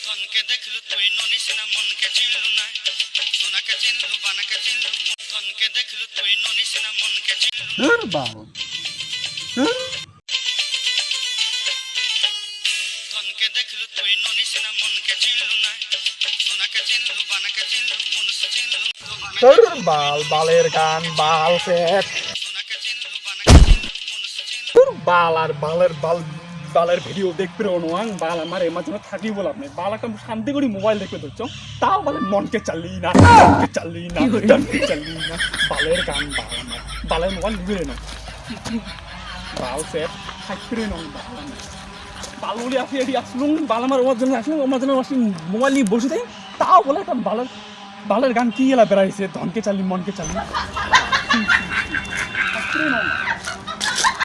ধনকে দেখলু তুই ননিস না মনকে চিনলু না সোনাকে চিনলু বানাকে চিনলু ধনকে দেখলু তুই ননিস না মনকে চিনলু ধনকে দেখলু তুই ননিস না মনকে চিনলু না সোনাকে চিনলু বানাকে চিনলু মনুষ চিনলু বাল বালের গান বাল সেট সোনাকে চিনলু বানাকে চিনলু মনুষ চিনলু বাল আর বালের বালের ভিডিও দেখতে নয় বাল আমার এমার জন্য থাকি বল আপনি বাল একটা শান্তি করে মোবাইল দেখতে ধরছ তাও বলে মনকে চাললি না বালের গান বাল আমার বালের মোবাইল নিবে না বাল সেট থাকতে নয় বাল আমার বাল বলে আসি এটি আসলুম বাল আমার ওর জন্য আসলুম আমার জন্য আসি মোবাইল নিয়ে বসে থাকি তাও বলে একটা বালের গান কি এলা বেড়াইছে ধনকে চাললি মনকে চাললি থাকতে নয়